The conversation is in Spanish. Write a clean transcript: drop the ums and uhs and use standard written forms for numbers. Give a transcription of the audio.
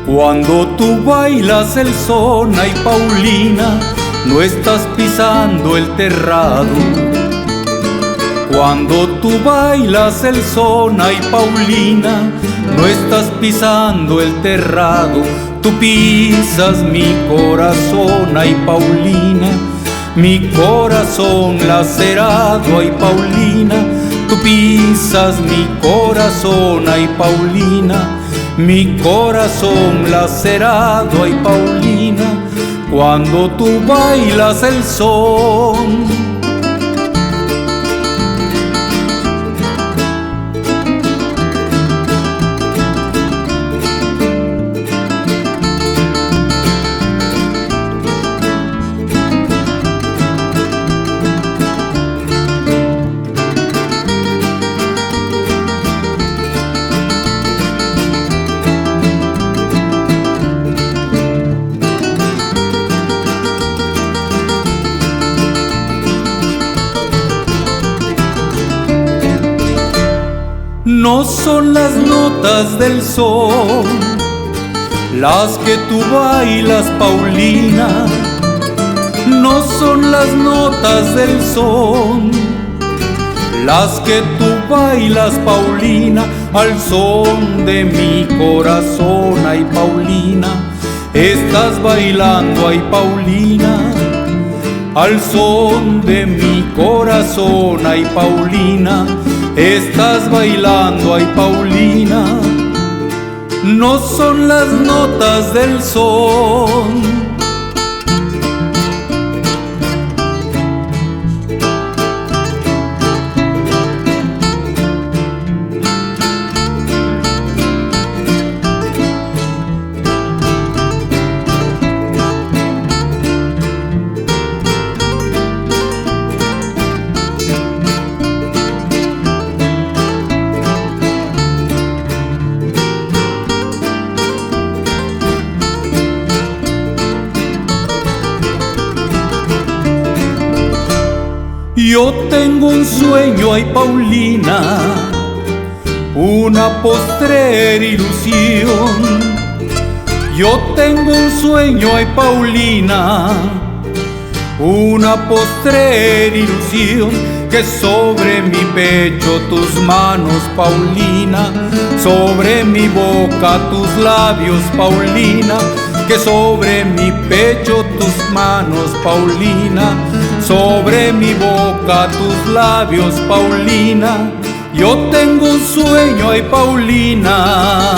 Cuando tú bailas el son, ay Paulina, no estás pisando el terrado. Cuando tú bailas el son, ay Paulina, no estás pisando el terrado. Tú pisas mi corazón, ay Paulina, mi corazón lacerado, ay Paulina. Tú pisas mi corazón, ay Paulina, mi corazón lacerado, ay Paulina, cuando tú bailas el son. No son las notas del son las que tú bailas, Paulina. No son las notas del son las que tú bailas, Paulina, al son de mi corazón, ay Paulina. Estás bailando, ay Paulina, al son de mi corazón, ay Paulina. Estás bailando, ay Paulina, no son las notas del son. Yo tengo un sueño, ay Paulina, una postrer ilusión. Yo tengo un sueño, ay Paulina, una postrer ilusión, que sobre mi pecho tus manos, Paulina, sobre mi boca tus labios, Paulina, que sobre mi pecho tus manos, Paulina, sobre mi boca tus labios, Paulina. Yo tengo un sueño, ay Paulina.